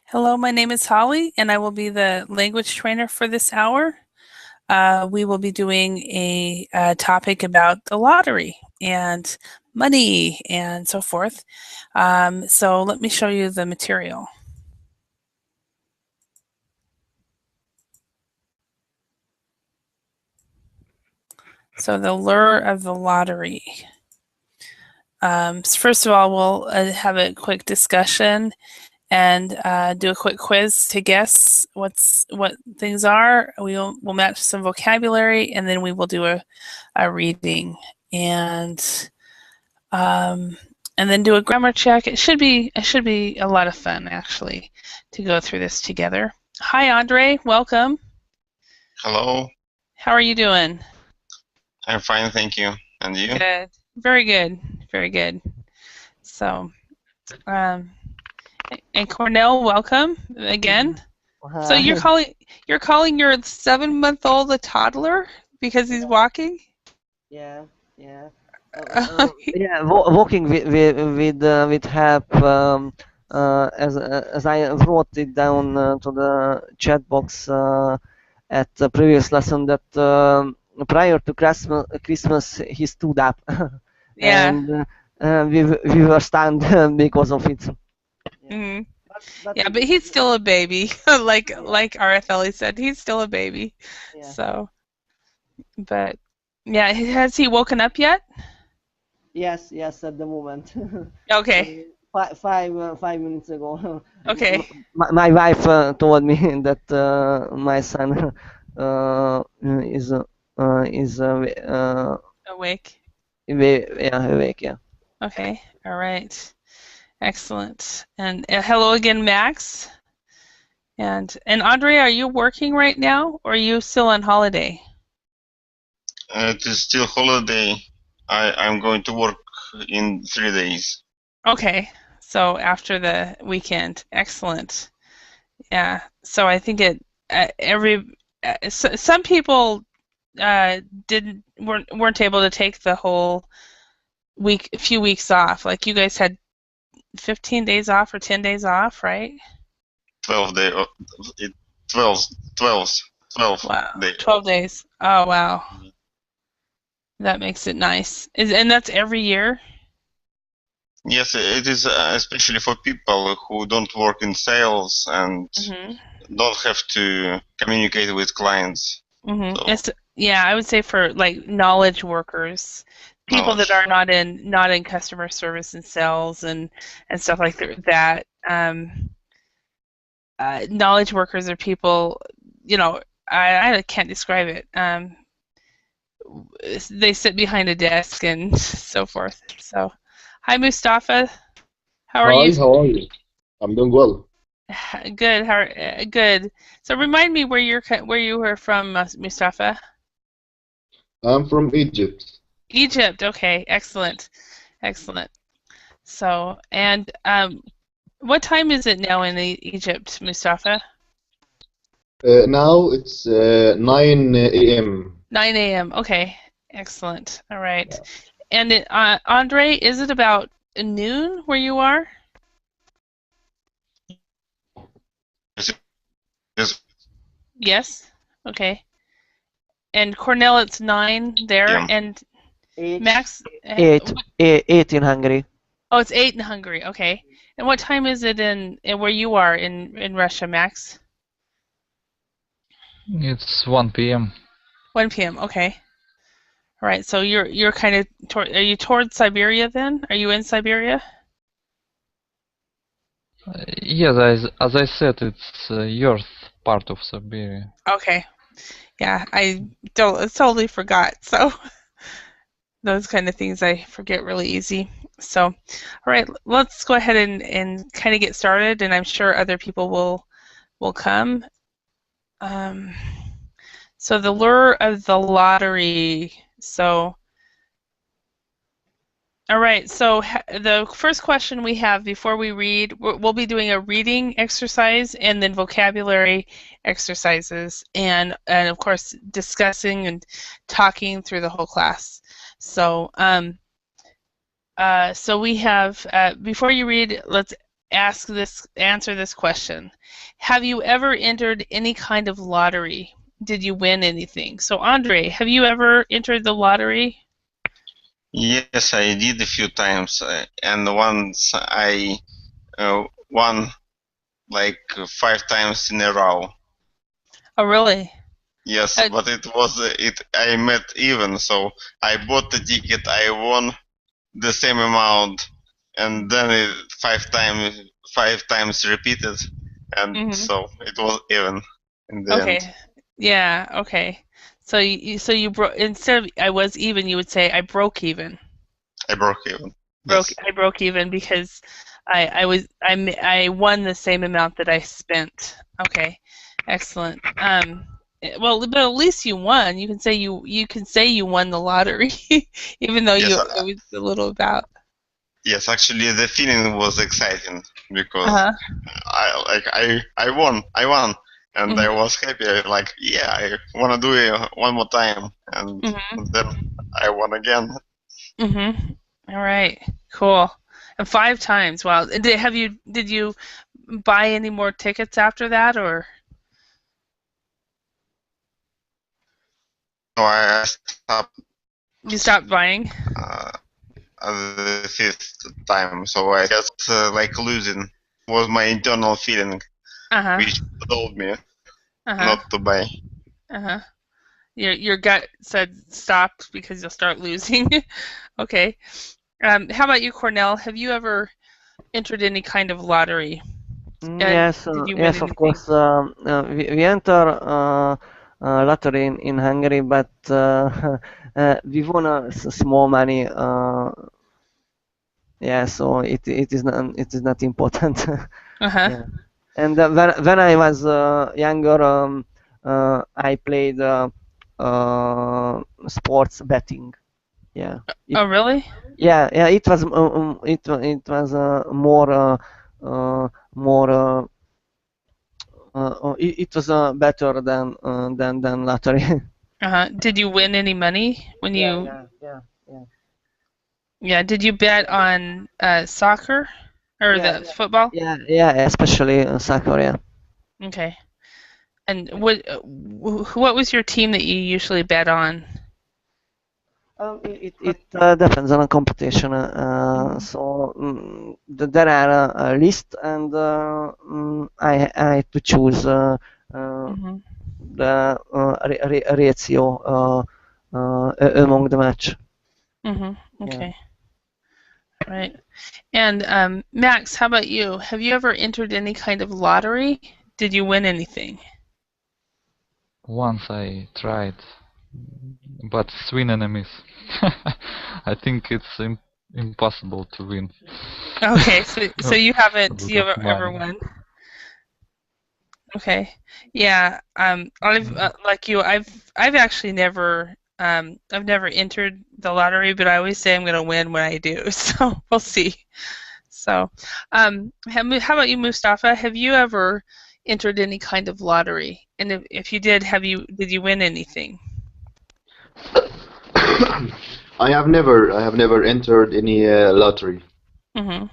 Hello, my name is Holly, and I will be the language trainer for this hour. We will be doing a topic about the lottery and money and so forth. So let me show you the material. So the lure of the lottery. First of all, we'll have a quick discussion and do a quick quiz to guess what things are. We'll match some vocabulary, and then we will do a reading and then do a grammar check. It should be a lot of fun actually to go through this together. Hi, Andre. Welcome. Hello, How are you doing? I'm fine, thank you. And you? Good. Very good. Very good. So, um, and Cornell, welcome again. So Hi. you're calling your 7-month-old a toddler because he's walking? Yeah, yeah. Yeah, walking with help. As I wrote it down to the chat box at the previous lesson that prior to Christmas he stood up, Yeah. and we were stunned because of it. Yeah, hmm but Yeah, but he's still a baby. Like Araceli said, he's still a baby. yeah. So, but yeah, has he woken up yet? Yes, yes, at the moment. Okay. 5 minutes ago. Okay. My wife told me that my son is is Awake. yeah, awake. Yeah. Okay. All right. Excellent. And hello again, Max. And Andre, are you working right now, or are you still on holiday? It is still holiday. I'm going to work in 3 days. Okay. So after the weekend. Excellent. Yeah. So I think some people didn't weren't able to take the whole few weeks off. Like you guys had 15 days off or 10 days off, right? 12 day, it 12, 12, 12 Wow. day 12 off. days. Oh, wow. That makes it nice. And that's every year? Yes, it is especially for people who don't work in sales and Mhm. don't have to communicate with clients. Mhm. So Yeah, I would say for like knowledge workers, people that knowledge. are not in customer service and sales and stuff like that. Knowledge workers are people, you know, I can't describe it. They sit behind a desk and so forth. So, hi Mustafa, how are you? Hi, how are you? I'm doing well. Good. Good. So remind me where you were from, Mustafa. I'm from Egypt. Egypt. Okay. Excellent. Excellent. So, and what time is it now in Egypt, Mustafa? Now it's 9 a.m. 9 a.m. Okay. Excellent. All right. And Andre, is it about noon where you are? Yes, Yes. Okay. And Cornell, it's 9 there, PM. and Eight, Max, eight in Hungary. oh, it's 8 in Hungary. Okay. And what time is it in where you are in Russia, Max? It's 1 p.m. 1 p.m. Okay. All right. So you're kind of are you towards Siberia then? Are you in Siberia? Yes, as I said, it's Earth part of Siberia. Okay. Yeah, I totally forgot. So those kind of things I forget really easy. So, all right, let's go ahead and kind of get started, and I'm sure other people will come. Um, so the lure of the lottery. So, all right. So the first question we have before we read, we'll be doing a reading exercise and then vocabulary exercises, and of course discussing and talking through the whole class. So so we have before you read, let's answer this question. Have you ever entered any kind of lottery? Did you win anything? So Andre, have you ever entered the lottery? Yes, I did a few times, and once I won like 5 times in a row. Oh, really? Yes, Uh, but it was I met even, so I bought the ticket, I won the same amount, and then it 5 times repeated, and Mhm. so it was even in the Okay. end. Yeah. Okay. So you broke, instead of I was even, you would say I broke even. I broke even. Yes. I broke even because I won the same amount that I spent. Okay. Excellent. Well, but at least you won. You can say you won the lottery, even though Yes, it was a little about. yes. Actually, the feeling was exciting because Uh-huh. I won, and I Mhm. was happy. Like, yeah, I wanna do it one more time, and Mhm. then I won again. Mhm. All right. Cool. And 5 times. Wow. Did you buy any more tickets after that, or So I stopped you stopped buying? uh, the 5th time. So I just like losing was my internal feeling, Uh-huh. which told me Uh-huh. not to buy. Uh-huh. Your gut said stop because you'll start losing. Okay. How about you, Cornell? Have you ever entered any kind of lottery? And Yes, did you win yes, of anything? course. We enter lottery in Hungary, but we won small money. Yeah, so it is not important. Uh-huh. Yeah, and when I was younger, I played sports betting. Yeah, it Oh, really? yeah, it was more more it was better than lottery. Uh-huh. Did you win any money when Yeah, you? yeah, yeah, yeah, Yeah. Did you bet on soccer or yeah, the football? yeah, especially soccer. Yeah. Okay. And what was your team that you usually bet on? It depends on a competition. So there are a list, and I had to choose Mm-hmm. the ratio among the match. Mm-hmm. Yeah. Okay. Right. And Max, how about you? Have you ever entered any kind of lottery? Did you win anything? Once I tried, but swing and a miss. I think it's impossible to win Okay, so a you haven't lot of ever money. won? Okay. Yeah. I've like you. I've actually never I've never entered the lottery, but I always say I'm gonna win when I do. So we'll see. So, how about you, Mustafa? Have you ever entered any kind of lottery? And if you did, did you win anything? I have never entered any lottery. Hmm.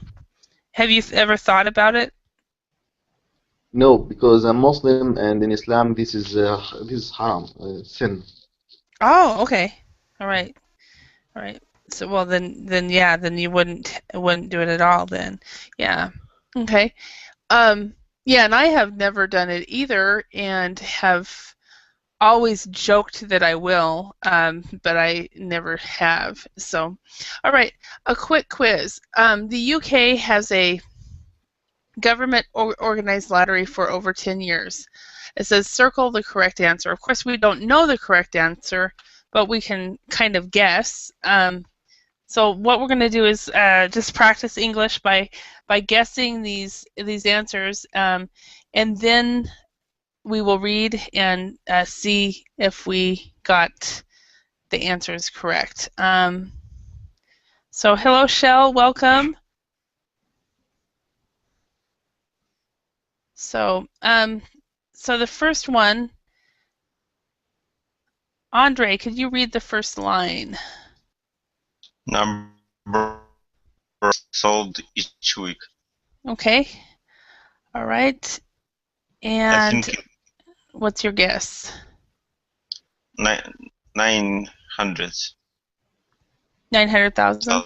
Have you ever thought about it? No, because I'm Muslim and in Islam this is haram, sin. Oh, okay. All right. All right. So, well, then yeah, then you wouldn't do it at all then. Yeah. Okay. Um, yeah, and I have never done it either, and have always joked that I will, but I never have. So, all right, a quick quiz. The UK has a government organized lottery for over 10 years. It says circle the correct answer. Of course, we don't know the correct answer, but we can kind of guess. So what we're going to do is just practice English by guessing these answers, and then we will read and see if we got the answers correct. So hello, Shell. Welcome. So so the first one, Andre, could you read the first line? Number sold each week. Okay. All right. I And think what's your guess? 900,000. 900,000?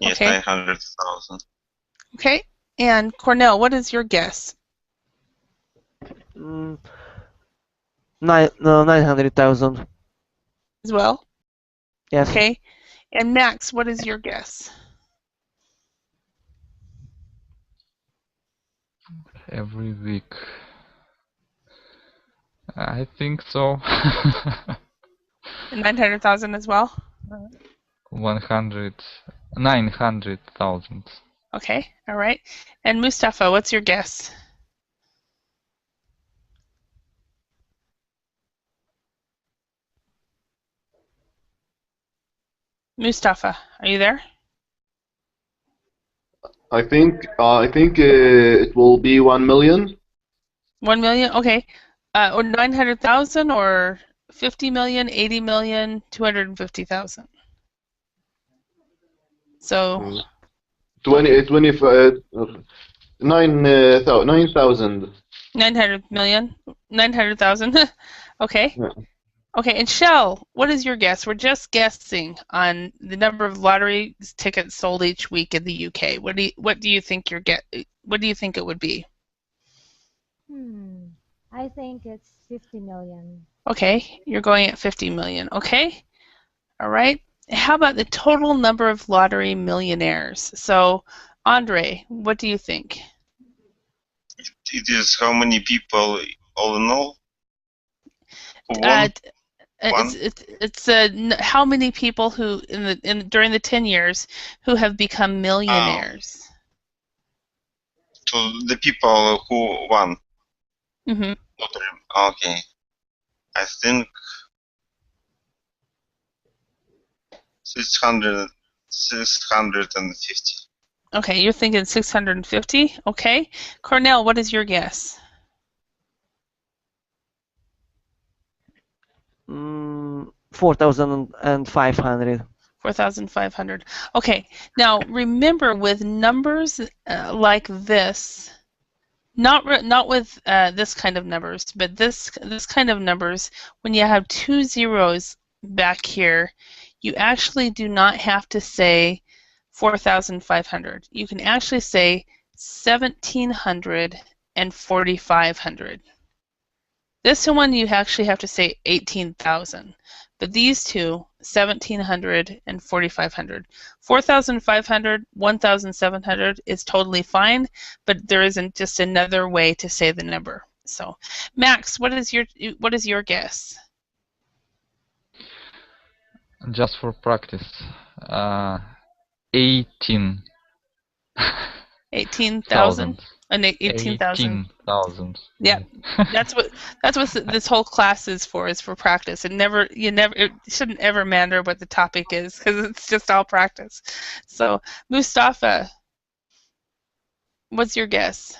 Yes, Okay. 900,000. Okay. And Cornell, what is your guess? 900,000. As well? Yes. Okay. And Max, what is your guess? Every week. I think so. 900,000 as well? 900,000. Okay. All right. And Mustafa, what's your guess? Mustafa, are you there? I think it will be 1 million. 1 million? Okay. Or 900,000 or 50 million, 80 million, 250,000. So 9,000. 900 million, 900,000. Okay. Yeah. Okay. And Shell, what is your guess? We're just guessing on the number of lottery tickets sold each week in the UK. What do you think what do you think it would be? I think it's 50 million. Okay, you're going at 50 million. Okay. All right. How about the total number of lottery millionaires? So, Andre, what do you think? It is how many people all in all who won? It's how many people who during the 10 years who have become millionaires. To the people who won. Mm-hmm. Okay. I think 650. Okay, you're thinking 650. Okay. Cornell, what is your guess? 4,500. 4,500. Okay. Now remember, with numbers like this, not with this kind of numbers, but this kind of numbers, when you have two zeros back here, you actually do not have to say 4,500. You can actually say 1,700 and 4,500. This one you actually have to say 18,000. But these two, 1,700 and 4,500. 4,500, 1,700 is totally fine, but there isn't just another way to say the number. So, Max, what is your guess? Just for practice. 18. 18,000? 18,000. 18,000. Yeah, that's what this whole class is for practice. It shouldn't ever matter what the topic is, because it's just all practice. So, Mustafa, what's your guess?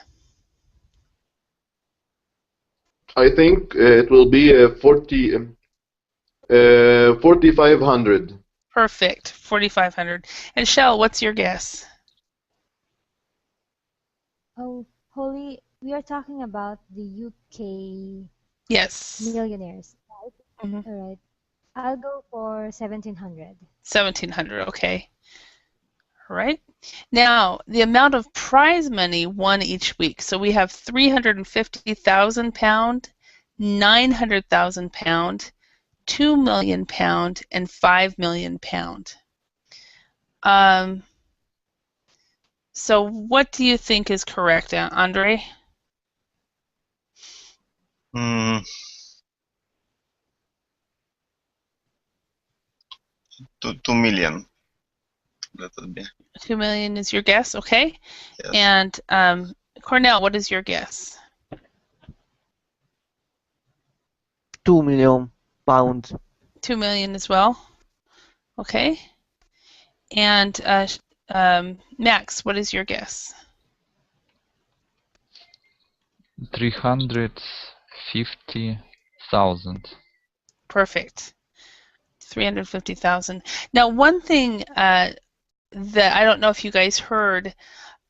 I think it will be 4,500. Perfect, 4,500. And Shell, what's your guess? Oh, Holly, we are talking about the UK Yes. millionaires, right? Mm-hmm. All right. I'll go for 1,700. 1,700, okay. All right. Now, the amount of prize money won each week. So we have £350,000, £900,000, £2 million, and £5 million. So what do you think is correct, Andre? 2 million. That would be. 2 million is your guess, okay? Yes. And Cornell, what is your guess? £2 million. 2 million as well. Okay. And Max, what is your guess? 350,000. Perfect. 350,000. Now, one thing that I don't know if you guys heard,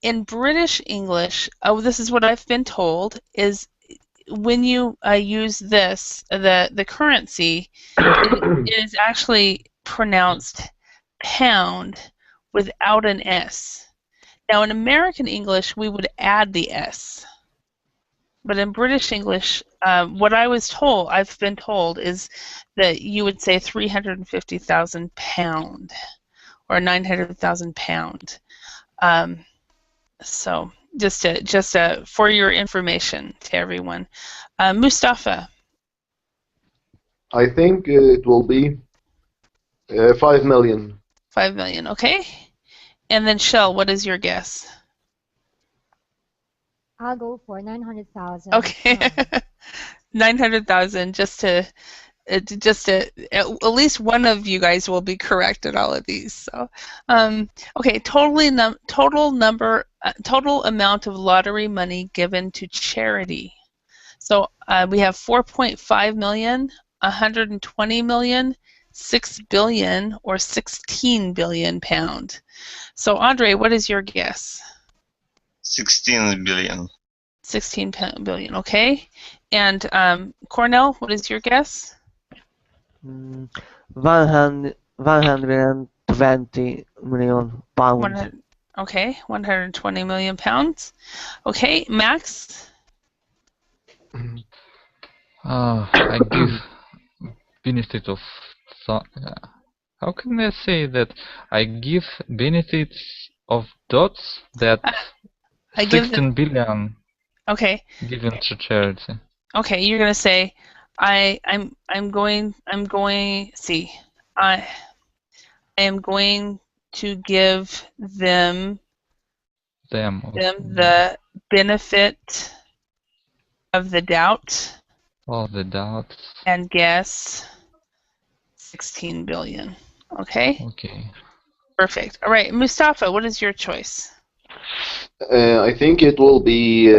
in British English, oh, this is what I've been told, is when you use this, the currency, it is actually pronounced pound without an S. Now, in American English, we would add the S. But in British English, what I've been told, is that you would say 350,000 pound or 900,000 pound. So just for your information to everyone. Mustafa. I think it will be 5 million. 5 million, okay. And then Shell, what is your guess? I'll go for 900,000. Okay. 900,000, just to at least one of you guys will be correct in all of these. So, okay, total amount of lottery money given to charity. So we have 4.5 million, 120 million, 6 billion, or 16 billion pound. So Andre, what is your guess? 16 billion. 16 billion, okay. And Cornell, what is your guess? 120 million pounds. Okay, 120 million pounds. Okay, Max? I give benefit of how can I say that? I give benefits of dots that I give 16 billion okay. given to charity. Okay, you're gonna say I am going to give them the benefit of the doubt. All the doubts. And guess 16 billion. Okay? Okay. Perfect. All right, Mustafa, what is your choice? I think it will be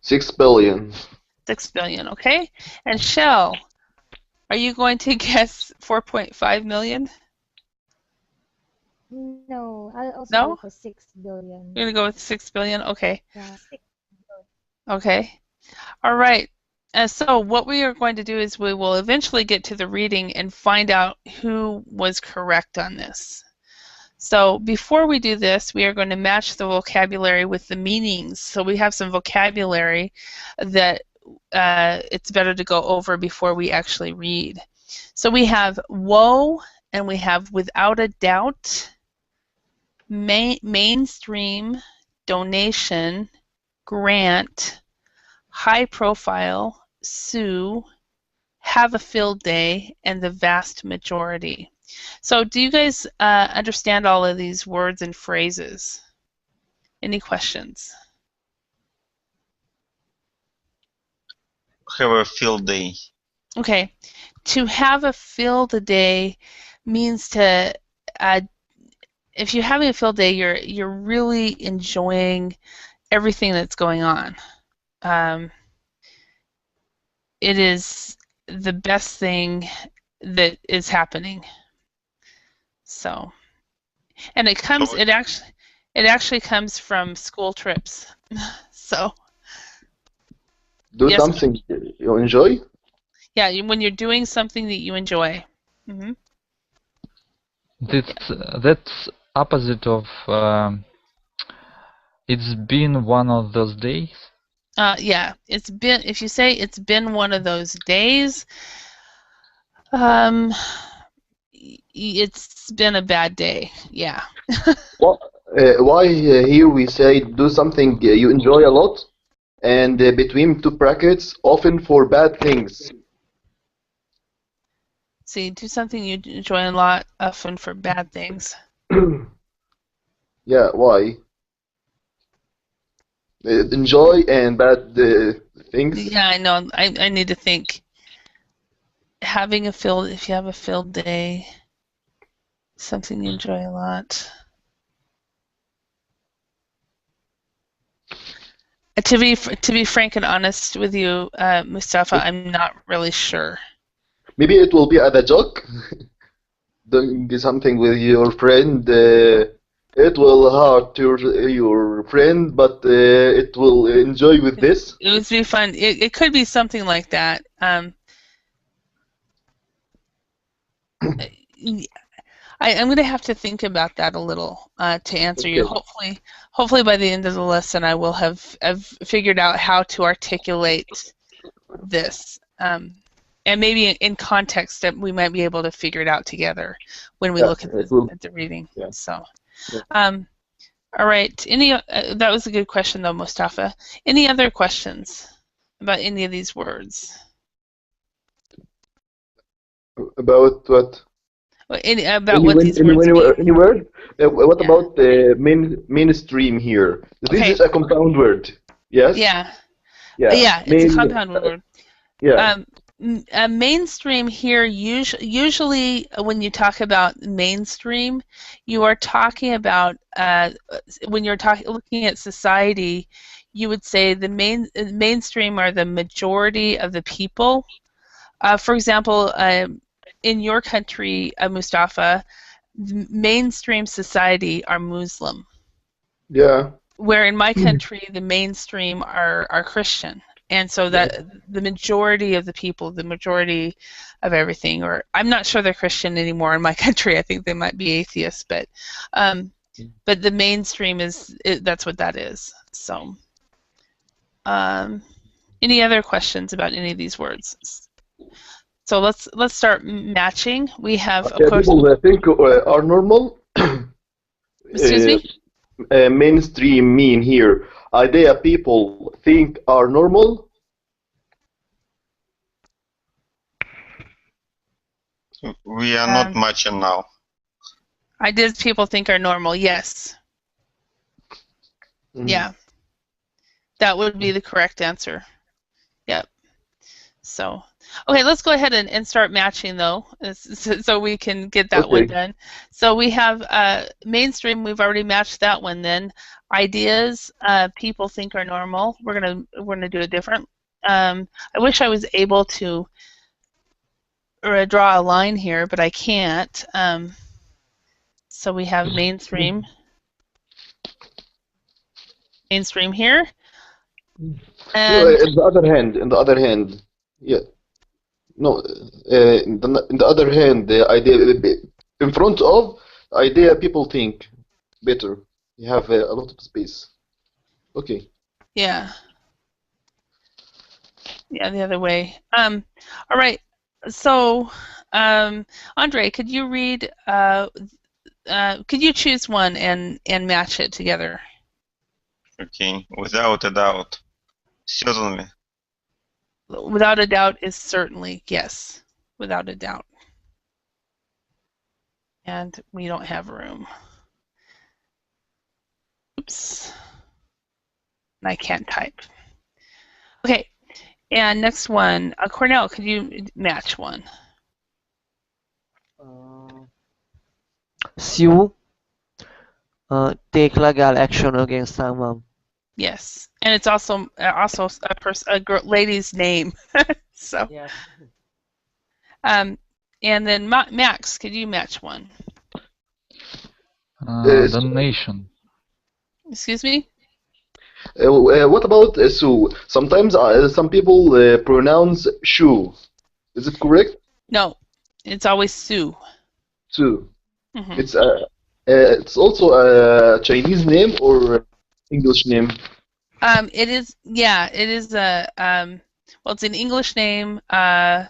6 billion. 6 billion, okay? And Shell, are you going to guess 4.5 million? No, I'll also No? go for 6 billion. You're going to go with 6 billion? Okay. Yeah, 6 billion. Okay. All right. So what we are going to do is we will eventually get to the reading and find out who was correct on this. So before we do this, we are going to match the vocabulary with the meanings. So we have some vocabulary that it's better to go over before we actually read. So we have woe, and we have without a doubt, mainstream, donation, grant, high profile, sue, have a field day, and the vast majority. So do you guys understand all of these words and phrases? Any questions? Have a field day. Okay. To have a field day means to, if you're having a field day, you're really enjoying everything that's going on. It is the best thing that is happening. So, and it actually comes from school trips. So. Do Yes. something you enjoy? Yeah, when you're doing something that you enjoy. Mm-hmm. That's opposite of it's been one of those days. Yeah, it's been. If you say it's been one of those days, it's been a bad day. Yeah. Well, why here we say do something you enjoy a lot, and between two brackets, often for bad things. See, do something you enjoy a lot, often for bad things. Yeah, why? Enjoy and bad things. Yeah, I know. I need to think. If you have a field day, something you enjoy a lot. To be frank and honest with you, Mustafa, I'm not really sure. Maybe it will be as a joke. Doing something with your friend It will hurt your friend, but it will enjoy with this. It would be fun. It could be something like that. I'm going to have to think about that a little to answer you. Okay. Hopefully by the end of the lesson, I will have figured out how to articulate this. And maybe in context that we might be able to figure it out together when we Yeah, look at it will. the reading. Yeah. So, Yeah. all right. That was a good question though, Mustafa. Any other questions about any of these words? About what? About what these words mean? Any word? What Yeah. about the mainstream here? This Okay. is a compound word. Yes. Yeah. Yeah. Yeah. It's a compound word. Yeah. Mainstream here, usually when you talk about mainstream, you are talking about when you're looking at society, you would say the mainstream are the majority of the people. For example, in your country, Mustafa, mainstream society are Muslim. Yeah. Where in my country, the mainstream are Christian. And so that the majority of the people, the majority of everything, or I'm not sure they're Christian anymore in my country. I think they might be atheists, but the mainstream that's what that is. So, any other questions about any of these words? So let's start matching. We have, of course. People that think are normal. Excuse me? Mainstream mean here idea people think are normal. We are not matching now. Ideas people think are normal. Yes. Mm-hmm. Yeah. That would be the correct answer. Yep. So, okay, let's go ahead and start matching though, so we can get that one done. So we have mainstream. We've already matched that one. Then ideas people think are normal. We're gonna do it different. I wish I was able to draw a line here, but I can't. So we have mainstream. Mainstream here. And in the other hand, yeah. No, in the other hand, the idea in front of idea people think better. You have a lot of space. Okay. Yeah. Yeah, the other way. All right. So, Andre, could you read? Could you choose one and match it together? Okay. Without a doubt. Certainly. Without a doubt is certainly, yes. Without a doubt. And we don't have room. Oops. And I can't type. Okay. And next one, Cornell, could you match one? Sue take legal action against someone. Yes, and it's also a lady's name. So. Yes. And then Max, could you match one? Donation. Excuse me? What about Sue? Sometimes some people pronounce shoe. Is it correct? No, it's always Sue. Sue. Mm-hmm. It's also a Chinese name or English name. It is. Yeah, it is a. Well, it's an English name. I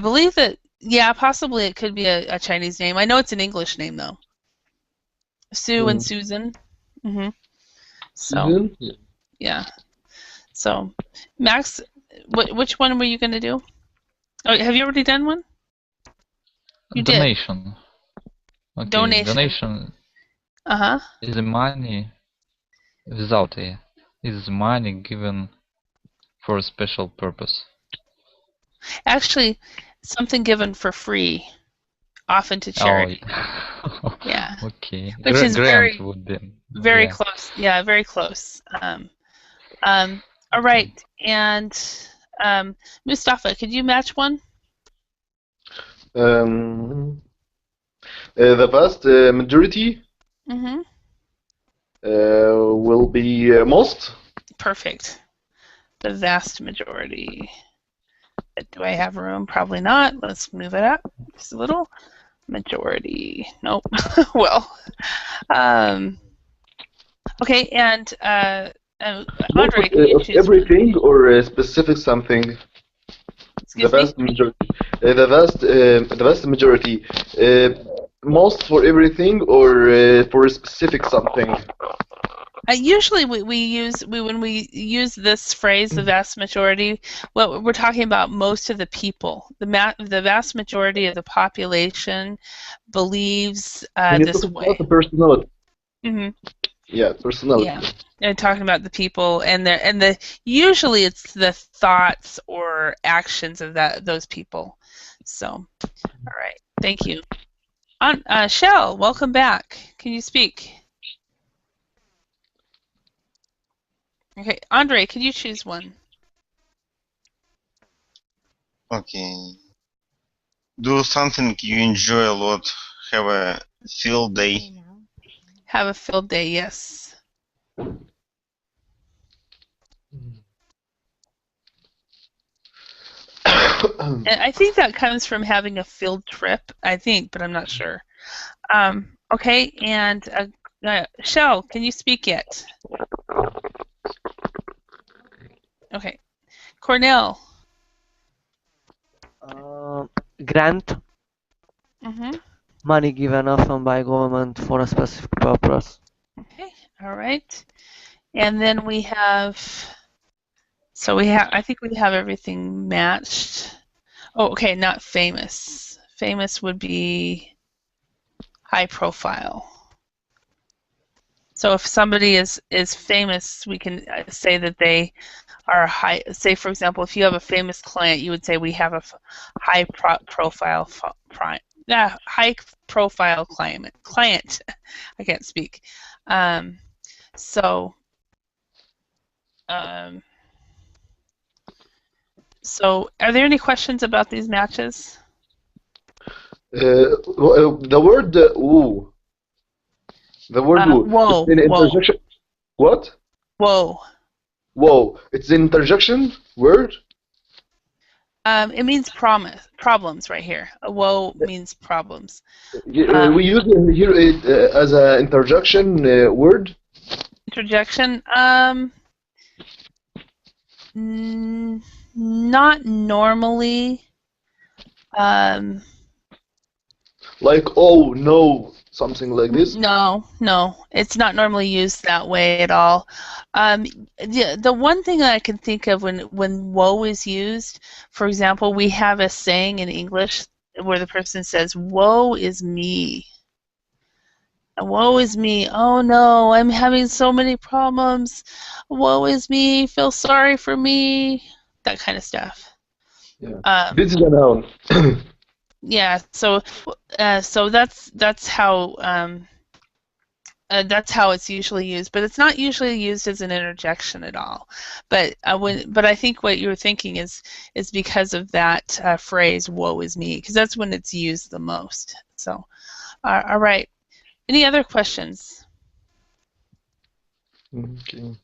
believe that. Yeah, possibly it could be a Chinese name. I know it's an English name though. Sue and Susan. Mm-hmm. So. Susan? Yeah. So, Max, which one were you going to do? Oh, have you already done one? You Donation. Did. Okay. Donation. Is money without a. Is money given for a special purpose? Actually, something given for free, often to charity. Oh, yeah. Okay. Which is grant would be. Very close. Yeah, very close. All right, and Mustafa, could you match one? The vast majority. Mm-hmm. will be most. Perfect. The vast majority. Do I have room? Probably not. Let's move it up just a little. Majority. Nope. Well. Okay, and Andre, can you choose everything one? Or a specific something? Excuse the vast me? majority. The vast majority. Most for everything or for a specific something? Usually when we use this phrase, the vast majority, well, we're talking about most of the people. The vast majority of the population believes this way. About the personality. Mm-hmm. Yeah, personality. Yeah, and talking about the people and the usually it's the thoughts or actions of those people. So, all right, thank you. Shell, welcome back. Can you speak? Okay, Andre, could you choose one? Okay. Do something you enjoy a lot. Have a field day. Have a field day, yes. And I think that comes from having a field trip, I think, but I'm not sure. Okay, and Shell, can you speak yet? Okay. Cornell. Grant. Mm-hmm. Money given often by government for a specific purpose. Okay, all right. And then we have, so we have, I think we have everything matched. Oh, okay, not famous. Famous would be high profile. So if somebody is famous, we can say that they are high. Say, for example, if you have a famous client, you would say we have a high profile high profile client. I can't speak. So are there any questions about these matches? The word ooh. The word whoa. It's an interjection. What? Whoa. Whoa. It's an interjection word? It means problems right here. Whoa means problems. We use it here as an interjection word? Interjection? Not normally. Like, oh, no, something like this? No, it's not normally used that way at all. The one thing that I can think of when woe is used, for example, we have a saying in English where the person says, "Woe is me." Woe is me. Oh no, I'm having so many problems. Woe is me. Feel sorry for me. That kind of stuff. Yeah. This is a noun. Yeah. So that's how it's usually used, but it's not usually used as an interjection at all. But I think what you were thinking is because of that phrase "woe is me," because that's when it's used the most. So, all right. Any other questions? Okay.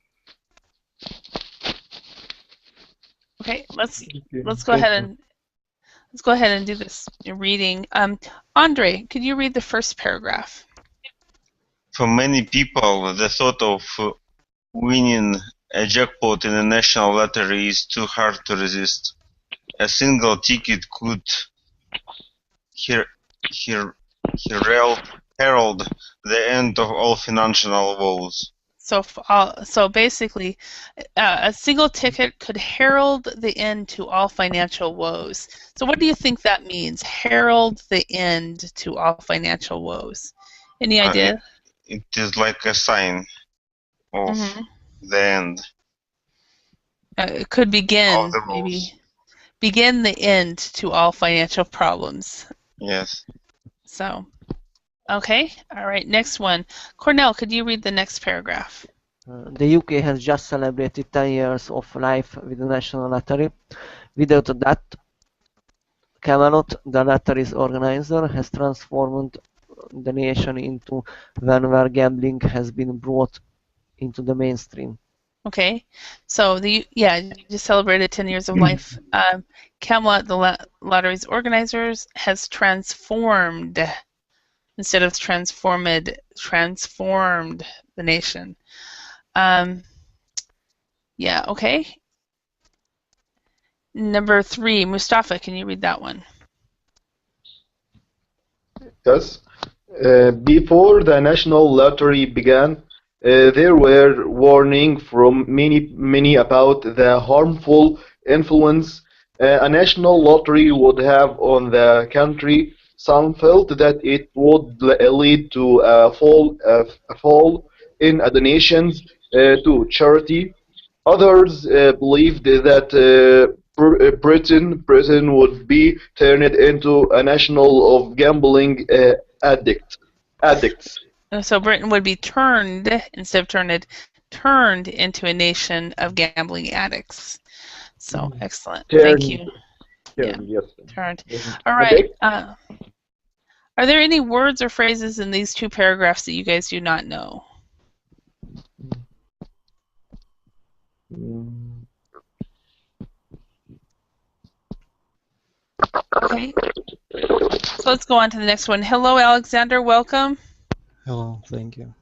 Okay, let's go ahead and do this reading. Andre, could you read the first paragraph? For many people, the thought of winning a jackpot in a national lottery is too hard to resist. A single ticket could herald the end of all financial woes. So basically, a single ticket could herald the end to all financial woes. So what do you think that means? Herald the end to all financial woes. Any idea? It is like a sign of the end. It could begin, maybe. Begin the end to all financial problems. Yes. So, okay. All right. Next one. Cornell, could you read the next paragraph? The UK has just celebrated 10 years of life with the National Lottery. Without that, Camelot, the lottery's organizer, has transformed the nation into one where gambling has been brought into the mainstream. Okay, so just celebrated 10 years of life. Camelot, the lottery's organizers, has transformed instead of transformed the nation. Yeah, okay. Number 3, Mustafa, can you read that one? Yes. Before the national lottery began, there were warnings from many about the harmful influence a national lottery would have on the country. Some felt that it would lead to a fall in donations to charity. Others believed that Britain would be turned into a national of gambling addicts. So Britain would be turned, instead of turned into a nation of gambling addicts. So excellent. Thank you. Turned, yes. Turned. All right. Are there any words or phrases in these 2 paragraphs that you guys do not know? Okay. So let's go on to the next one. Hello, Alexander. Welcome. Hello, thank you.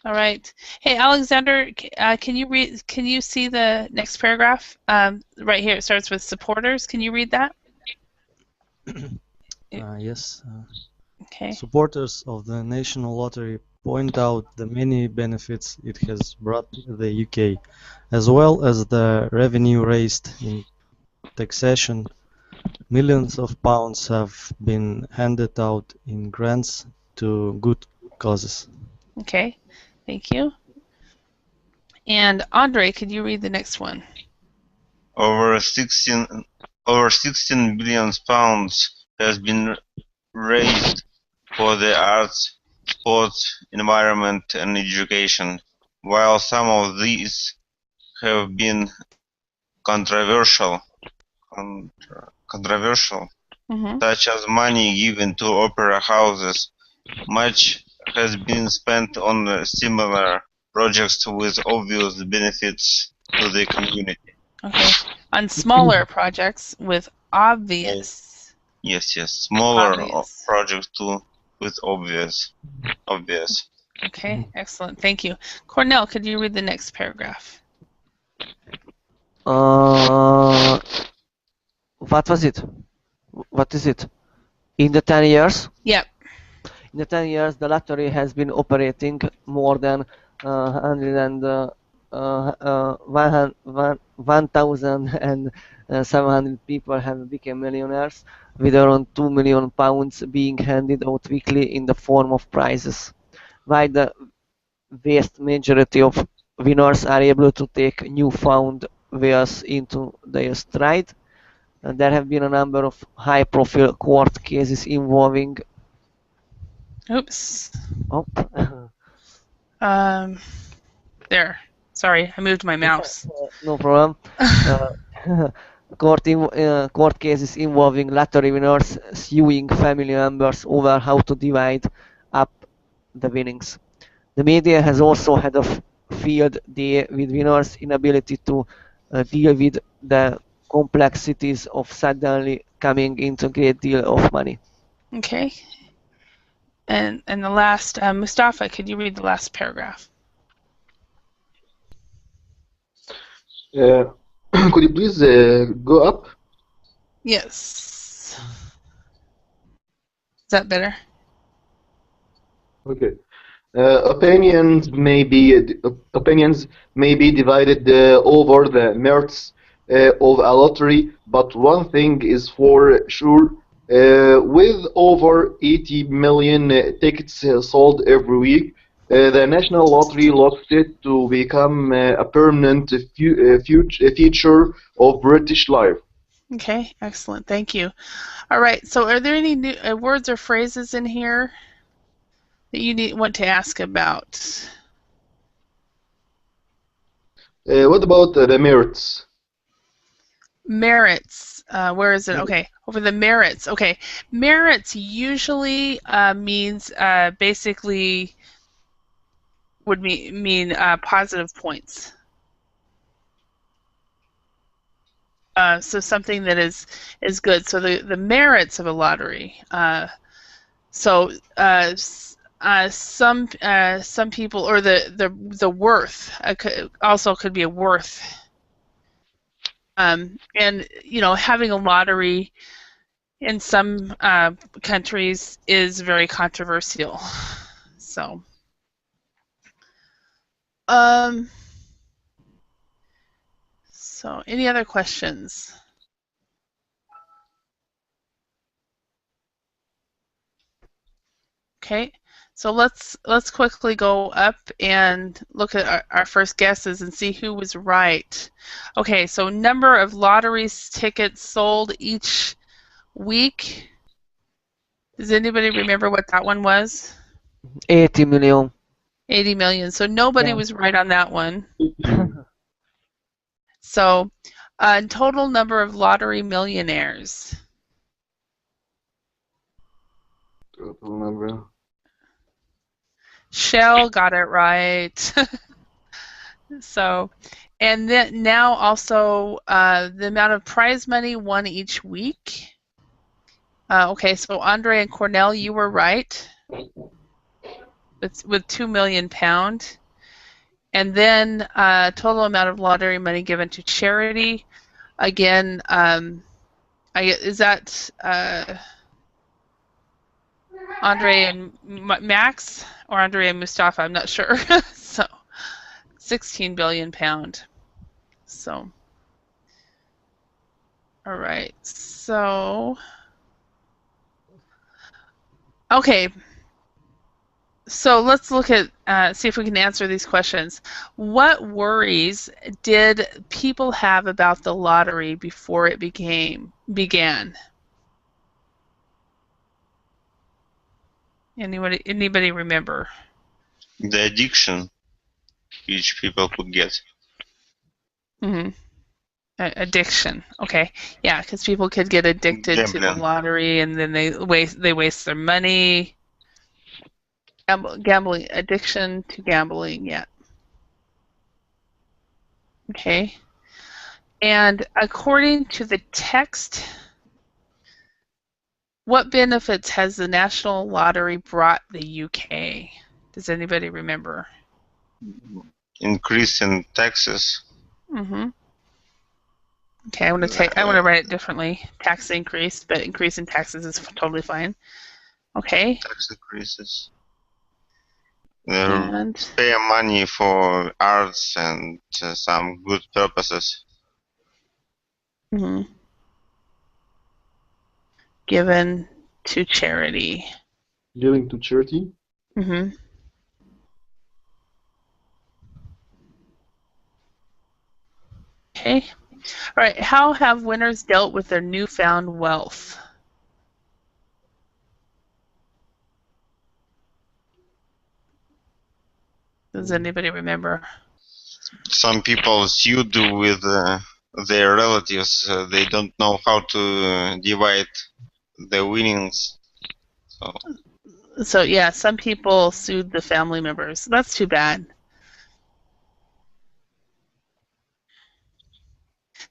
All right. Hey, Alexander, can you read? Can you see the next paragraph? Right here, it starts with supporters. Can you read that? Yes. Okay. Supporters of the National Lottery point out the many benefits it has brought the UK, as well as the revenue raised in taxation. Millions of pounds have been handed out in grants to good causes. Okay, thank you. And Andre, could you read the next one? Over 16 billion pounds has been raised for the arts, sports, environment, and education. While some of these have been controversial, such as money given to opera houses, much has been spent on similar projects with obvious benefits to the community. Okay, on smaller projects with obvious. Yes, smaller projects too with obvious. Okay, excellent. Thank you. Cornell, could you read the next paragraph? What was it? What is it? In the 10 years? Yep. In the 10 years, the lottery has been operating more than 1,700 people have become millionaires, with around £2 million being handed out weekly in the form of prizes. While the vast majority of winners are able to take newfound wealth into their stride, there have been a number of high-profile court cases involving. Oops. Oh. There. Sorry, I moved my mouse. No problem. Court cases involving lottery winners suing family members over how to divide up the winnings. The media has also had a field day with winners' inability to deal with the complexities of suddenly coming into a great deal of money. Okay. And the last, Mustafa, could you read the last paragraph? Could you please go up? Yes. Is that better? Okay. Opinions may be divided over the merits of a lottery, but one thing is for sure: with over 80 million tickets sold every week, the National Lottery looks set to become a permanent feature of British life. Okay, excellent. Thank you. All right. So, are there any new words or phrases in here that you want to ask about? What about the merits? Merits. Where is it? Okay, over the merits. Okay, merits usually means basically would mean positive points. So something that is good. So the merits of a lottery. Some people, or the worth could be a worth. And having a lottery in some countries is very controversial. So. So, any other questions? Okay, so let's quickly go up and look at our first guesses and see who was right. Okay, so number of lotteries tickets sold each week. Does anybody remember what that one was? 80 million. 80 million. So nobody was right on that one. So, total number of lottery millionaires. Total number. Shell got it right. So, and then now also the amount of prize money won each week. Okay, so Andre and Cornell, you were right. With £2 million. And then total amount of lottery money given to charity. Again, is that Andre and Max or Andre and Mustafa? I'm not sure. So, £16 billion. So, all right. So, okay. So let's look at see if we can answer these questions. What worries did people have about the lottery before it began? Anybody remember? The addiction which people could get. Mm-hmm. Addiction. Okay. Yeah, because people could get addicted to the lottery, and then they waste their money. Gambling, addiction to gambling, yeah. Okay. And according to the text, what benefits has the National Lottery brought the UK? Does anybody remember? Increase in taxes. Mm-hmm. Okay, I want to write it differently. Tax increase, but increase in taxes is totally fine. Okay. Tax increases. And pay money for arts and some good purposes. Mm-hmm. Given to charity. Giving to charity? Mm-hmm. Okay. All right. How have winners dealt with their newfound wealth? Does anybody remember? Some people sued with their relatives. They don't know how to divide the winnings. So yeah, some people sued the family members. That's too bad.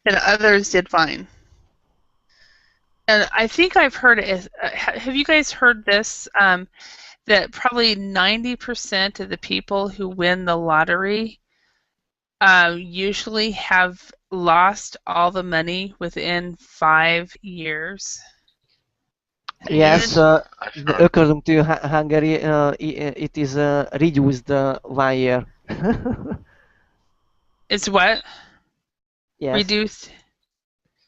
And others did fine. And I think I've heard it. Have you guys heard this? That probably 90% of the people who win the lottery usually have lost all the money within 5 years. Yes, according to Hungary, it is reduced 1 year. It's what? Yes. Reduced?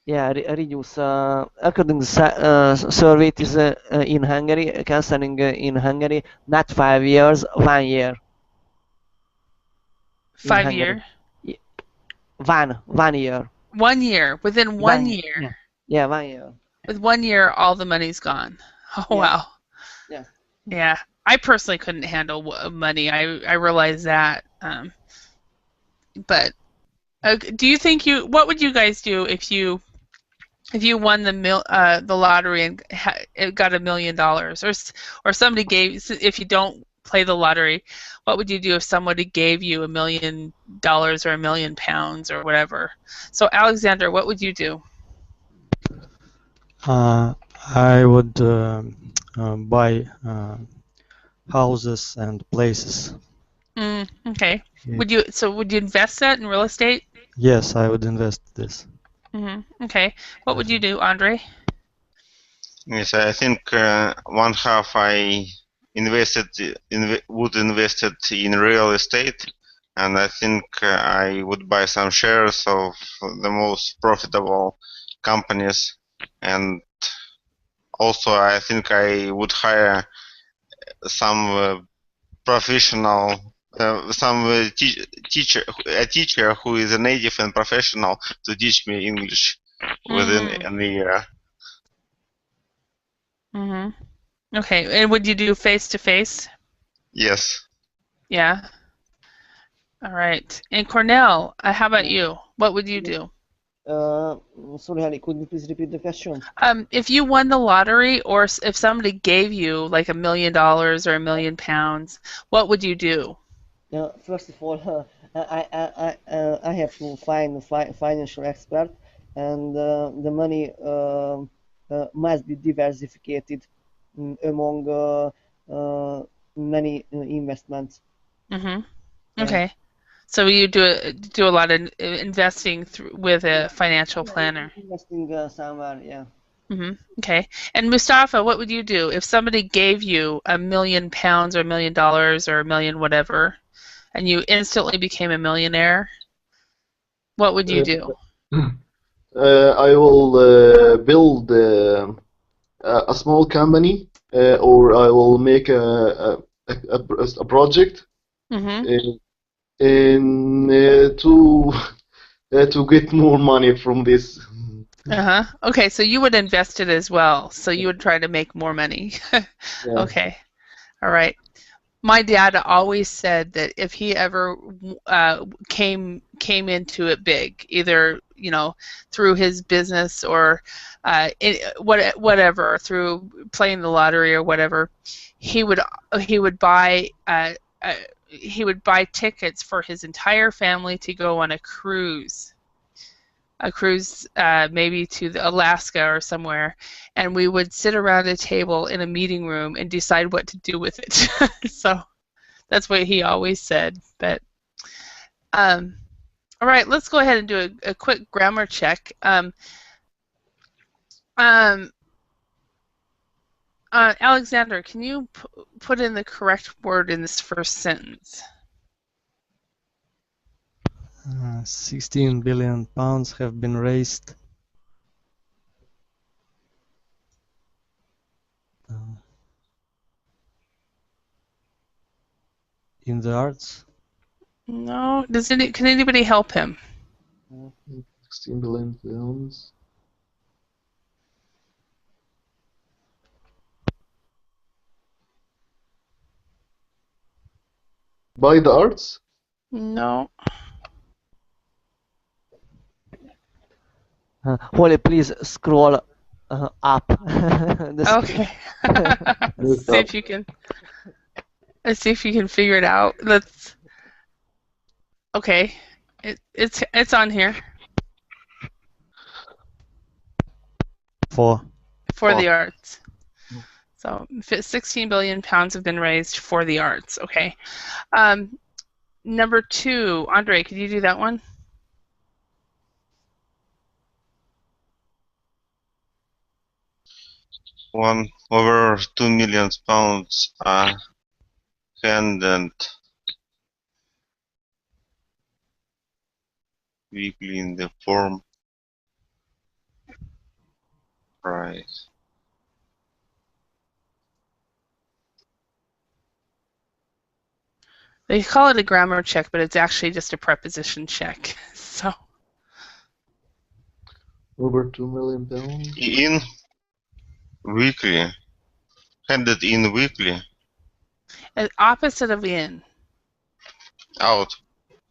Yeah, reduce. According to survey, it is in Hungary, cancelling in Hungary, not 5 years, 1 year. 5 year? 1 year. 1 year, within 1 year. Yeah, 1 year. With 1 year, all the money's gone. Oh, yeah. Wow. Yeah. Yeah. I personally couldn't handle money. I realize that. But do you think what would you guys do if you won the lottery and it got $1 million, or somebody gave, if you don't play the lottery, what would you do if somebody gave you $1 million or £1 million or whatever? So Alexander, what would you do? I would buy houses and places. Okay. Yeah. Would you invest that in real estate? Yes, I would invest this. Okay. What would you do, Andre? Yes, I think one half I would invest it in real estate, and I think I would buy some shares of the most profitable companies, and also I think I would hire some professional, a teacher who is a native and professional to teach me English within a year. Okay, and would you do face-to-face? Yes. Yeah. All right. And Cornell, how about you? What would you do? Sorry, Harry, could you please repeat the question? If you won the lottery, or if somebody gave you like $1 million or £1 million, what would you do? First of all, I have to find a financial expert, and the money must be diversified among many investments. Okay. So you do a lot of investing with a financial planner. Investing somewhere, yeah. Okay. And Mustafa, what would you do if somebody gave you £1 million or $1 million or $1 million whatever, and you instantly became a millionaire? What would you do? I will build a small company, or I will make a project to get more money from this. Okay, so you would invest it as well. So you would try to make more money. Yeah. Okay. All right. My dad always said that if he ever came into it big, either through his business or whatever, through playing the lottery or whatever, he would buy tickets for his entire family to go on a cruise. Maybe to Alaska or somewhere, and we would sit around a table in a meeting room and decide what to do with it. So that's what he always said. But all right, let's go ahead and do a quick grammar check. Alexander, can you put in the correct word in this first sentence? 16 billion pounds have been raised in the arts. No. Can anybody help him? 16 billion pounds. By the arts? No. Holly, please scroll up. Okay. Let's see if you can figure it out. Okay. It's on here. For the arts. So 16 billion pounds have been raised for the arts. Okay. Number 2, Andre, could you do that one? Over 2 million pounds are handed weekly in the form price. They call it a grammar check, but it's actually just a preposition check. So. Over 2 million pounds. In weekly. Handed in weekly. Opposite of in. Out.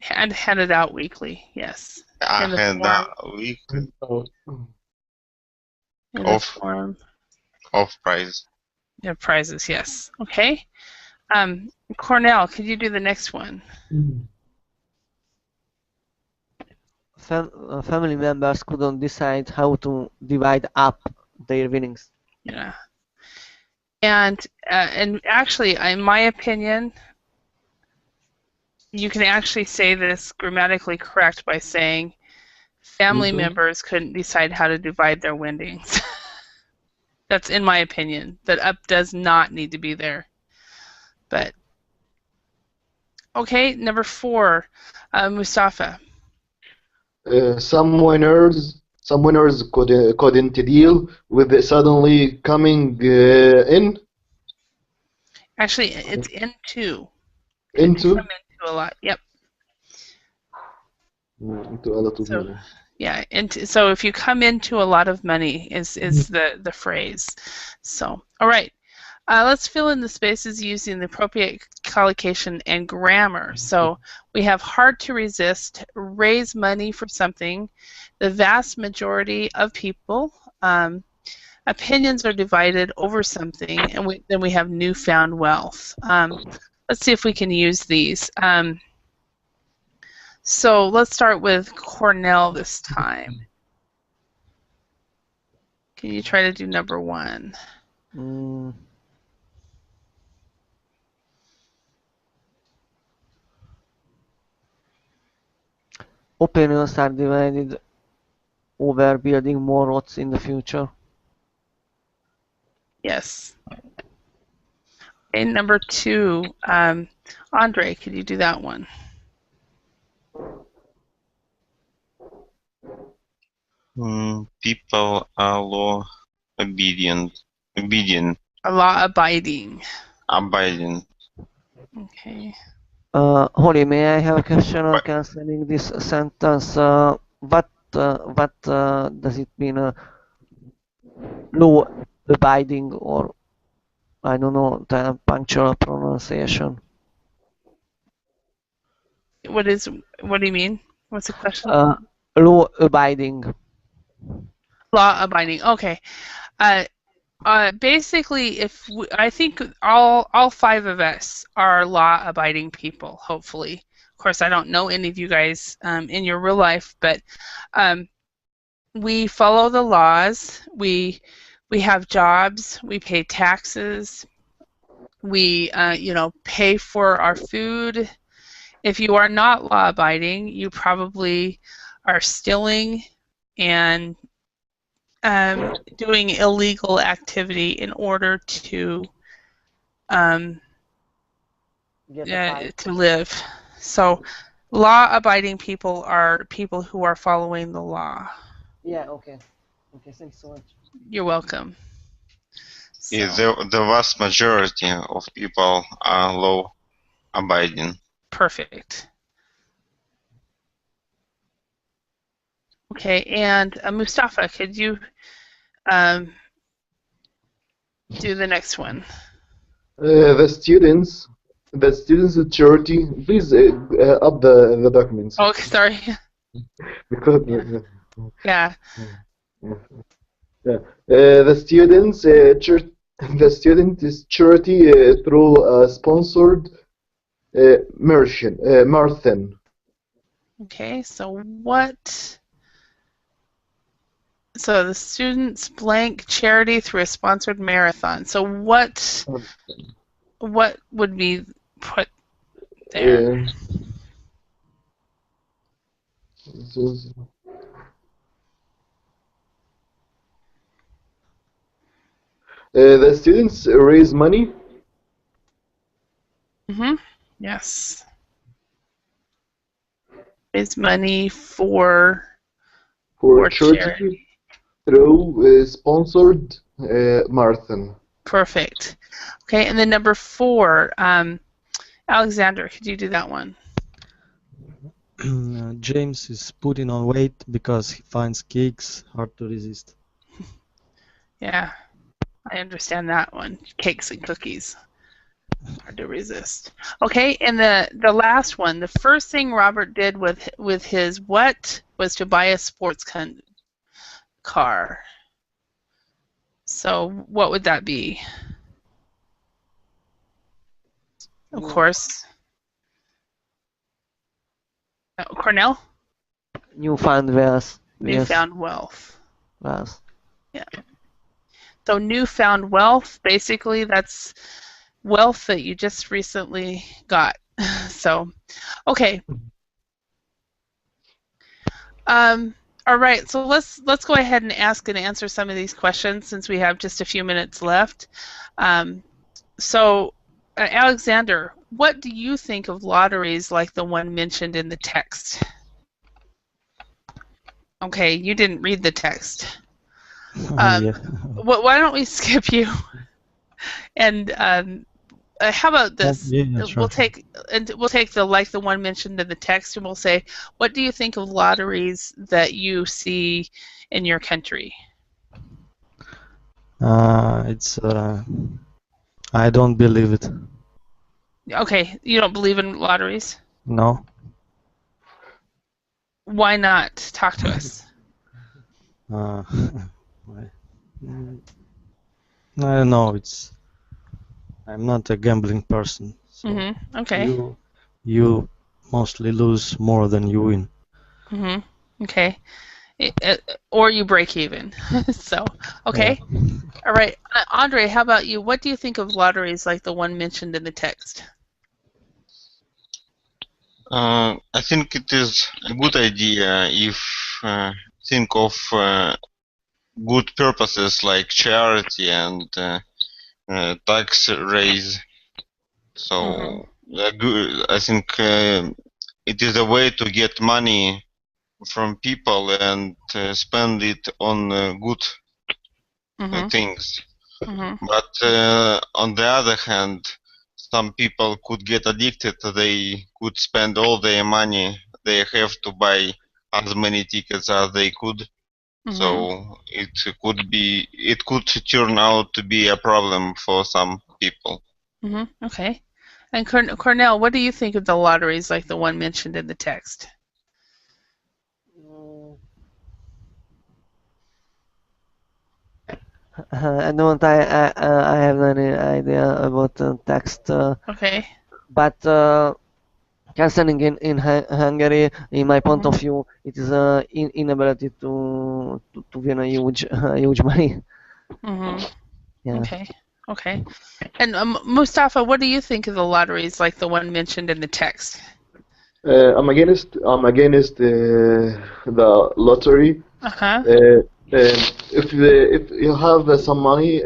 And handed out weekly, yes. Handed out weekly. In the form of prize. Yeah, prizes, yes. Okay. Cornell, could you do the next one? Family members couldn't decide how to divide up their winnings. Yeah. And actually, in my opinion, you can actually say this grammatically correct by saying family members couldn't decide how to divide their winnings. That's in my opinion. That up does not need to be there. But okay, number 4, Mustafa. Some winners couldn't deal with it suddenly coming in. Actually, it's into. Into? Come into a lot. Yep. Into a lot of money. Yeah, so if you come into a lot of money is the phrase. So, all right. Let's fill in the spaces using the appropriate collocation and grammar. So we have hard to resist, raise money for something, the vast majority of people, opinions are divided over something, and then we have newfound wealth. Let's see if we can use these. So let's start with Cornell this time. Can you try to do number 1? Opinions are divided over building more roads in the future. Yes. Okay, number 2, Andre, could you do that one? People are law obedient. Law abiding. Abiding. Okay. Holly, may I have a question concerning this sentence? What does it mean? Law abiding, or I don't know the punctual pronunciation. What do you mean? What's the question? Law abiding. Law abiding. Okay. Basically, I think all 5 of us are law-abiding people. Hopefully, of course, I don't know any of you guys in your real life, but we follow the laws. We have jobs. We pay taxes. We pay for our food. If you are not law-abiding, you probably are stealing and doing illegal activity in order to live. So law-abiding people are people who are following the law. Yeah, okay. Okay, thanks so much. You're welcome. So. Yeah, the vast majority of people are law-abiding. Perfect. Okay, and Mustafa, could you do the next one? The students charity. Please up the documents. Oh, sorry. Because yeah. The student is charity through a sponsored marathon. Okay, so what? So the students blank charity through a sponsored marathon. So what would be put there? The students raise money. Yes. Raise money for charity. Through a sponsored marathon. Perfect. Okay, and then number 4, Alexander, could you do that one? James is putting on weight because he finds cakes hard to resist. Yeah, I understand that one. Cakes and cookies. Hard to resist. Okay, and the last one, the first thing Robert did with his what was to buy a sports car. So what would that be? of course. Cornell? Newfound wealth. Newfound wealth. Wealth. Yeah. So newfound wealth, basically, that's wealth that you just recently got. So, okay. All right. So let's go ahead and ask and answer some of these questions since we have just a few minutes left. So, Alexander, what do you think of lotteries like the one mentioned in the text? Okay, you didn't read the text. Yeah. Why don't we skip you? And how about this? Yeah, sure. We'll take the one mentioned in the text, and we'll say, what do you think of lotteries that you see in your country? It's I don't believe it. Okay, you don't believe in lotteries? No. Why not? Talk to us. I don't know. I'm not a gambling person. So Okay. you mostly lose more than you win. Okay. Or you break even. So, okay. Yeah. All right. Andre, how about you? What do you think of lotteries like the one mentioned in the text? I think it is a good idea if think of good purposes like charity and tax raise. So I think it is a way to get money from people and spend it on good things. But on the other hand, some people could get addicted. They could spend all their money they have to buy as many tickets as they could. So it could turn out to be a problem for some people. Okay. And Cornell, what do you think of the lotteries like the one mentioned in the text? I don't. I have any idea about the text. Okay. But concerning in Hungary, in my point of view, it is inability to win a huge money. Yeah. Okay. And Mustafa, what do you think of the lotteries like the one mentioned in the text? I'm against the lottery. If you have some money,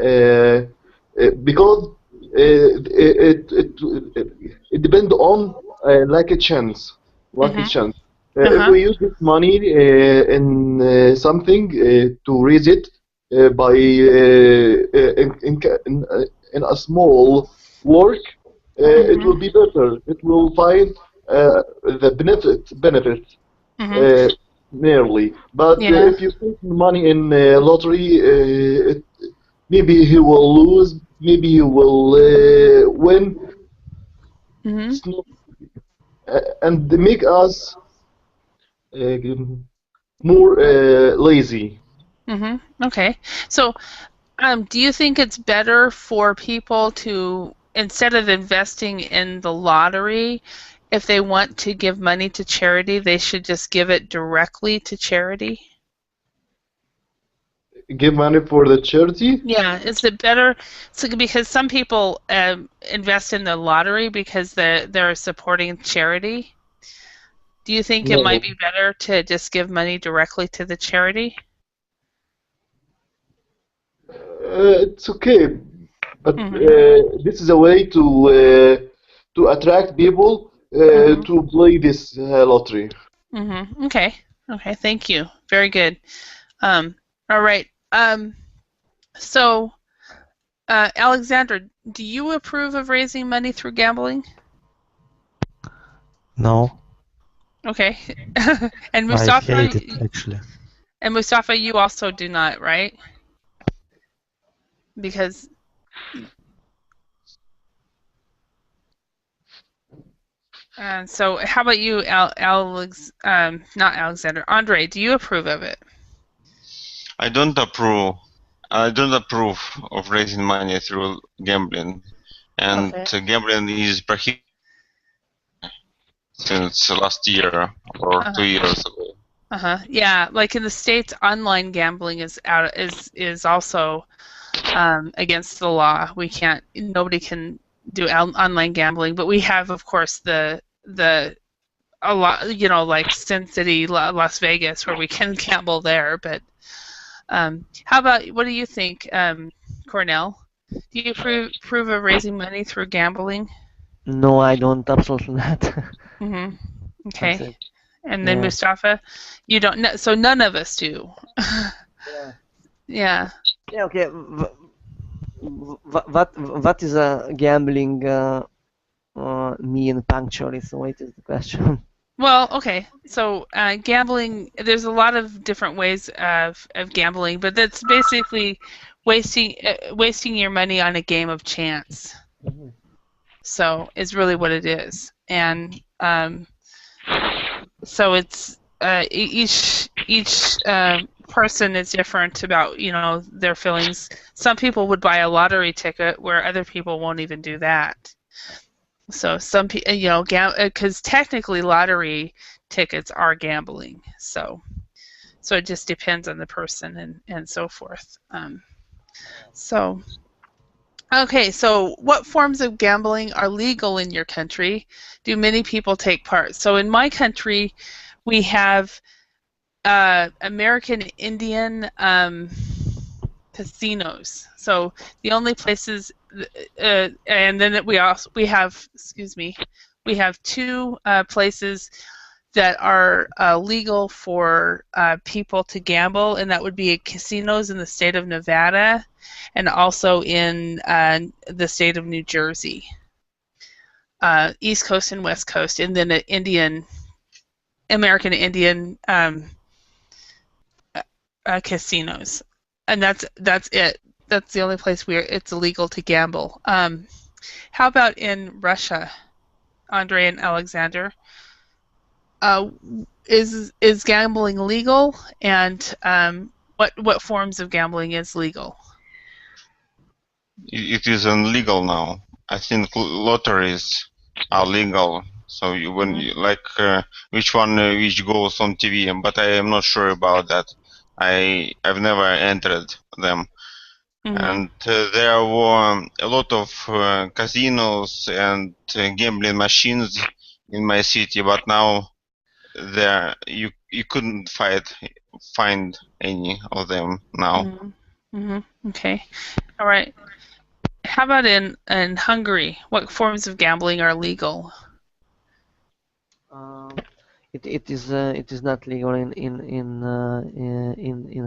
because it depends on like a chance, lucky chance. If we use this money in something to raise it by in a small work, it will be better. It will find the benefits nearly. But if you put money in lottery, maybe he will lose, maybe he will win, and they make us more lazy. Okay. So, do you think it's better for people to, instead of investing in the lottery, if they want to give money to charity, they should just give it directly to charity? Give money for the charity? Yeah, is it better? So, because some people invest in the lottery because they're supporting charity. Do you think it might be better to just give money directly to the charity? It's okay, but this is a way to attract people to play this lottery. Okay. Okay. Thank you. Very good. All right. So, Alexander, do you approve of raising money through gambling? No. Okay. And Mustafa, I hate it, actually. And Mustafa, you also do not, right? Because so how about you, not Alexander, Andre, do you approve of it? I don't approve of raising money through gambling. and Okay. gambling is prohibited since last year or 2 years ago. Yeah, like in the States, online gambling is also against the law. Nobody can do online gambling, but we have, of course, a lot, like Sin City, Las Vegas, where we can gamble there. But how about, what do you think, Cornell? Do you approve of raising money through gambling? No, I don't. Absolutely not. Mm-hmm. That's Okay. it. And then Yeah. Mustafa, you don't know, so none of us do. Yeah. Yeah. Yeah. Okay. What is a gambling mean punctually? So what is the question? Well, okay. So gambling, there's a lot of different ways of gambling, but that's basically wasting your money on a game of chance. So is really what it is, and so it's each person is different about their feelings. Some people would buy a lottery ticket where other people won't even do that. So some people, because technically lottery tickets are gambling. So it just depends on the person and so forth. So okay, so what forms of gambling are legal in your country? Do many people take part? So in my country, we have American Indian casinos. So the only places, and then we have two places that are legal for people to gamble, and that would be casinos in the state of Nevada and also in the state of New Jersey. East Coast and West Coast, and then American Indian casinos, and that's it. That's the only place where it's illegal to gamble. How about in Russia, Andre and Alexander? Is gambling legal, and what forms of gambling is legal? It is illegal now. I think lotteries are legal. So when you, like which one which goes on TV, but I am not sure about that. I've never entered them. And there were a lot of casinos and gambling machines in my city, but now there you couldn't find any of them now. Okay, all right. How about in Hungary? What forms of gambling are legal? It is not legal in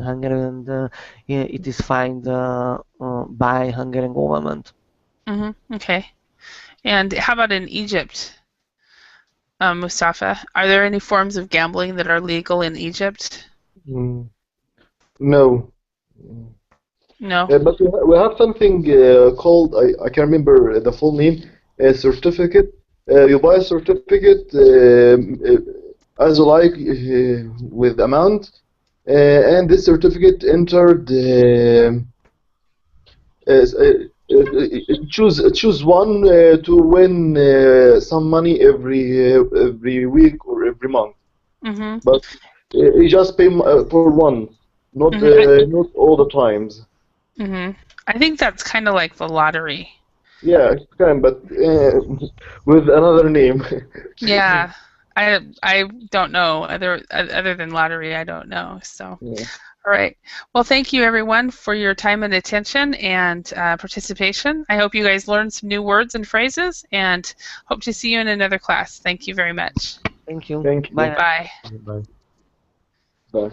Hungary, and it is fined by Hungarian government. Okay. And how about in Egypt, Mustafa? Are there any forms of gambling that are legal in Egypt? No. No. But we have something called, I can't remember the full name, a certificate. You buy a certificate as you like with amount, and this certificate entered choose one to win some money every week or every month. But you just pay for one, not not all the times. I think that's kind of like the lottery. Yeah, it's kind, but with another name. Yeah, I don't know other than lottery. I don't know. So, Yeah. All right. Well, thank you everyone for your time and attention and participation. I hope you guys learned some new words and phrases, and hope to see you in another class. Thank you very much. Thank you. Thank you. Bye. Bye. Bye. Bye.